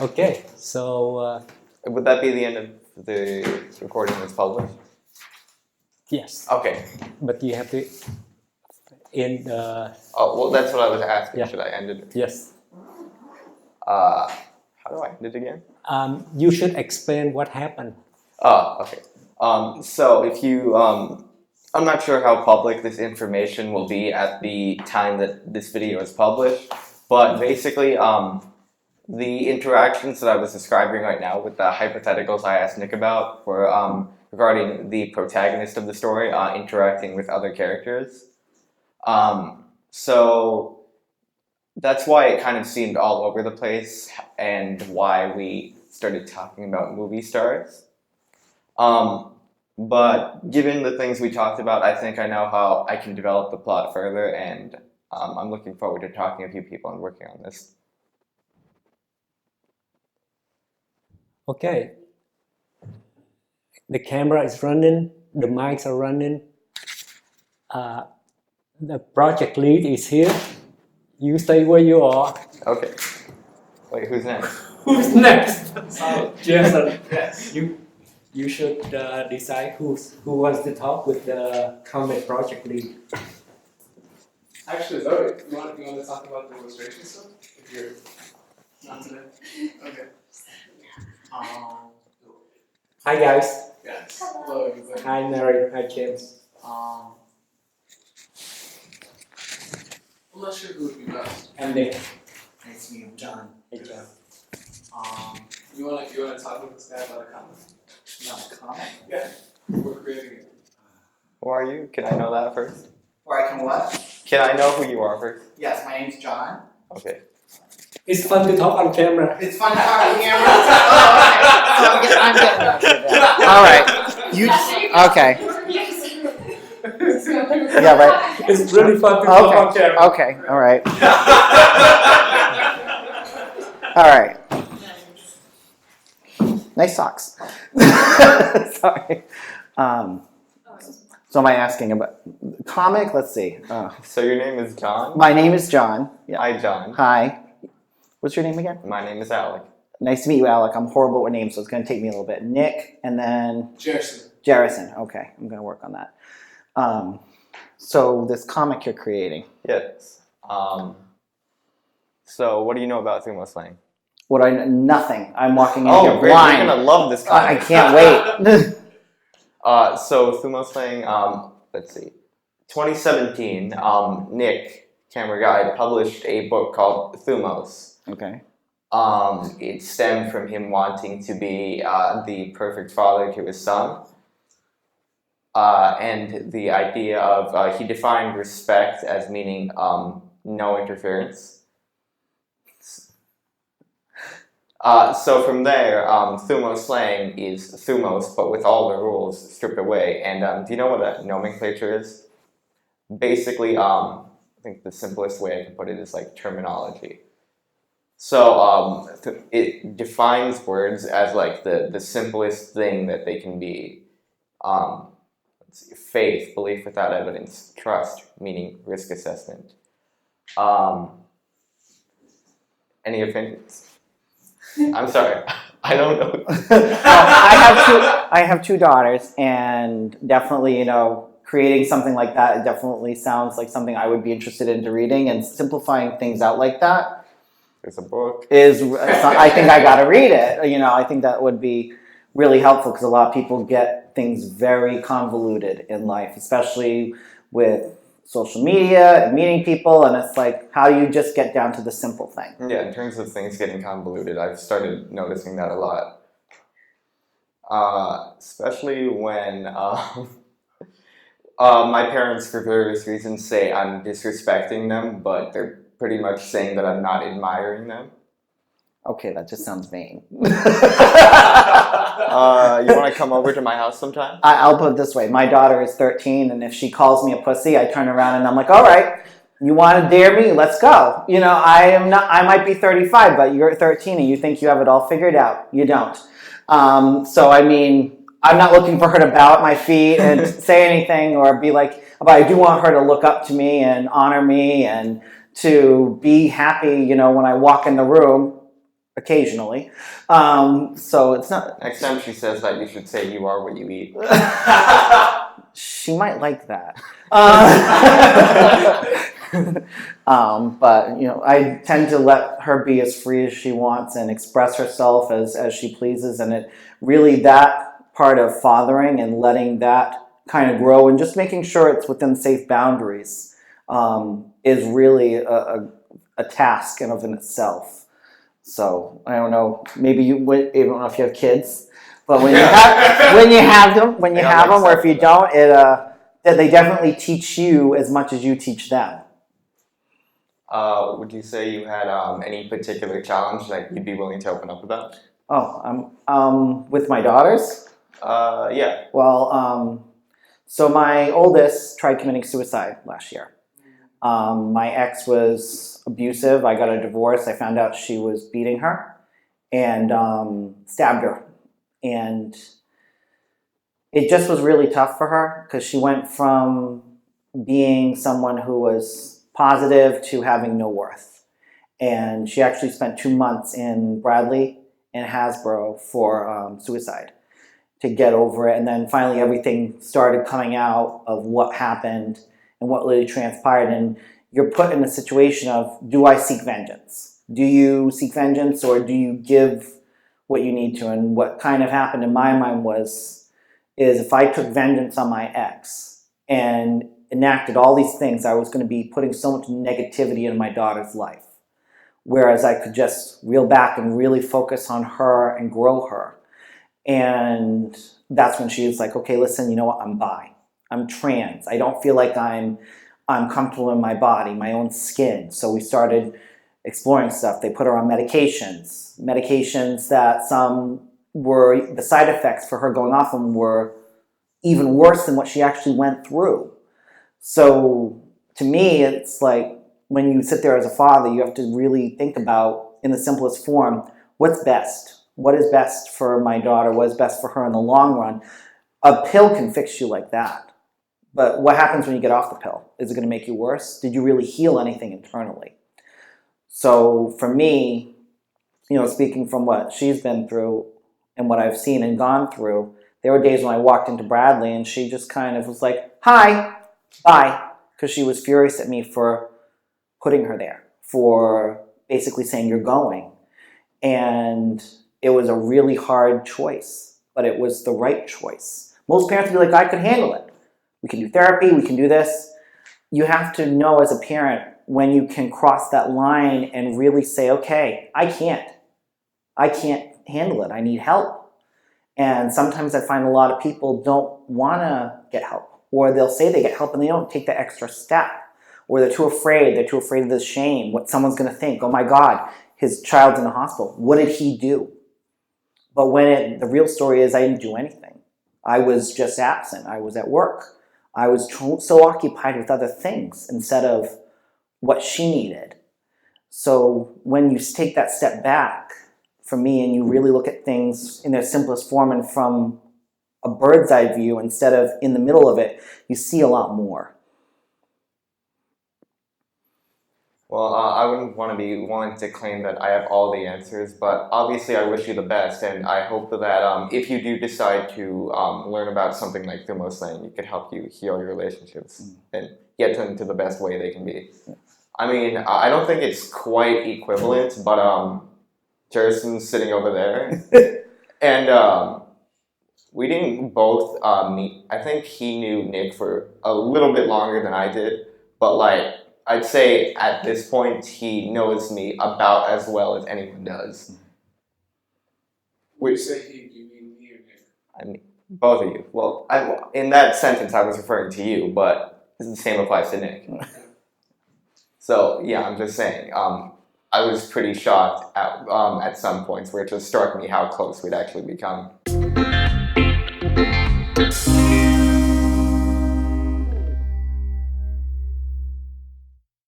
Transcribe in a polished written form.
Okay, so would that be the end of the recording that's published? yes. Okay. But you have to end. Oh, well, that's what I was asking. Yeah. Should I end it? Yes. How do I end it again? You should explain what happened. Oh, okay. So if you, I'm not sure how public this information will be at the time that this video is published, but basically, the interactions that I was describing right now with the hypotheticals I asked Nick about were regarding the protagonist of the story interacting with other characters. So that's why it kind of seemed all over the place and why we started talking about movie stars. But given the things we talked about, I think I know how I can develop the plot further, and I'm looking forward to talking to a few people and working on this. Okay. The camera is running, the mics are running. The project lead is here. You stay where you are. Okay. Wait, who's next? Who's next? Jason. Yes. You should decide who wants to talk with the comic project lead. Actually, Zoe, you want to talk about the illustration stuff? If you're not today. Okay. Hi guys. Yes. Hello, everybody. Hi Mary. Hi James. I'm not sure who would be best. And Nick. Nice to meet you, John. Hey John. You wanna talk with this guy about a comic? Not a comic. Yeah. We're creating it. Who are you? Can I know that first? Or I can what? Can I know who you are first? Yes, my name's John. Okay. It's fun to talk on camera. It's fun to talk on camera. Oh, okay. So I'm getting that. All right. You okay? Yeah, right. It's really fun to talk on camera. Okay. All right. All right. Nice socks. Sorry. So am I asking about comic? Let's see. So your name is John? My name is John. Yeah. Hi, John. Hi. What's your name again? My name is Alec. Nice to meet you, Alec. I'm horrible with names, so it's going to take me a little bit. Nick, and then Jerson. Jerison. Okay, I'm going to work on that. So this comic you're creating. Yes. So what do you know about Thumoslang? What I nothing. I'm walking in Oh, here great! blind. You're gonna love this I comic. can't wait. So Thumoslang, let's see, 2017. Nick, camera guy, published a book called Thumos. Okay. It stemmed from him wanting to be the perfect father to his son. And the idea of, he defined respect as meaning no interference. So from there, Thumoslang is Thumos, but with all the rules stripped away. And do you know what a nomenclature is? Basically, I think the simplest way I can put it is like terminology. So it defines words as like the simplest thing that they can be. Faith, belief without evidence. Trust, meaning risk assessment. Any opinions? I'm sorry, I don't know. I have two daughters, and definitely, creating something like that, it definitely sounds like something I would be interested into reading, and simplifying things out like that. There's a book. I think I got to read it. I think that would be really helpful because a lot of people get things very convoluted in life, especially with social media and meeting people, and it's like, how do you just get down to the simple thing? Yeah, in terms of things getting convoluted, I've started noticing that a lot. Especially when my parents, for various reasons, say I'm disrespecting them, but they're pretty much saying that I'm not admiring them. Okay, that just sounds vain. You want to come over to my house sometime? I'll put it this way. My daughter is 13, and if she calls me a pussy, I turn around and I'm like, all right, you want to dare me? Let's go. I might be 35, but you're 13 and you think you have it all figured out. You don't. So, I'm not looking for her to bow at my feet and say anything or be like, but I do want her to look up to me and honor me and to be happy, you know, when I walk in the room occasionally. So it's not. Next time she says that, you should say you are what you eat. She might like that. But you know, I tend to let her be as free as she wants and express herself as she pleases, and it really that part of fathering and letting that kind of grow and just making sure it's within safe boundaries is really a task in of in itself. So I don't know, maybe I don't know if you have kids, but when you have them, or if you don't, they definitely teach you as much as you teach them. Would you say you had any particular challenge that you'd be willing to open up about? Oh, with my daughters? Yeah. Well, so my oldest tried committing suicide last year. My ex was abusive. I got a divorce. I found out she was beating her and stabbed her. And it just was really tough for her because she went from being someone who was positive to having no worth. And she actually spent 2 months in Bradley and Hasbro for suicide to get over it. And then finally everything started coming out of what happened and what really transpired. And you're put in a situation of, do I seek vengeance? Do you seek vengeance or do you give what you need to? And what kind of happened in my mind is if I took vengeance on my ex and enacted all these things, I was going to be putting so much negativity in my daughter's life. Whereas I could just reel back and really focus on her and grow her. And that's when she was like, okay, listen, you know what? I'm bi. I'm trans. I don't feel like I'm comfortable in my body, my own skin. So we started exploring stuff. They put her on medications that some were, the side effects for her going off them were even worse than what she actually went through. So to me, it's like when you sit there as a father, you have to really think about, in the simplest form, what's best? What is best for my daughter? What is best for her in the long run? A pill can fix you like that. But what happens when you get off the pill? Is it going to make you worse? Did you really heal anything internally? So for me, you know, speaking from what she's been through and what I've seen and gone through, there were days when I walked into Bradley and she just kind of was like, hi, bye, because she was furious at me for putting her there, for basically saying you're going. And it was a really hard choice, but it was the right choice. Most parents would be like, I could handle it. We can do therapy, we can do this. You have to know as a parent when you can cross that line and really say, okay, I can't handle it, I need help. And sometimes I find a lot of people don't want to get help, or they'll say they get help and they don't take the extra step, or they're too afraid of the shame, what someone's going to think. Oh my God, his child's in the hospital. What did he do? But the real story is I didn't do anything. I was just absent. I was at work. I was so occupied with other things instead of what she needed. So when you take that step back, for me, and you really look at things in their simplest form and from a bird's eye view instead of in the middle of it, you see a lot more. Well, I wouldn't want to be one to claim that I have all the answers, but obviously I wish you the best, and I hope that if you do decide to learn about something like Thumoslang, it could help you heal your relationships and get them to the best way they can be. I mean, I don't think it's quite equivalent, but Jerrison's sitting over there, and we didn't both meet. I think he knew Nick for a little bit longer than I did, but like, I'd say at this point he knows me about as well as anyone does. When you say he, do you mean me or Nick? I mean, both of you. Well, in that sentence I was referring to you, but the same applies to Nick. So yeah, I'm just saying. I was pretty shocked at some points where it just struck me how close we'd actually become.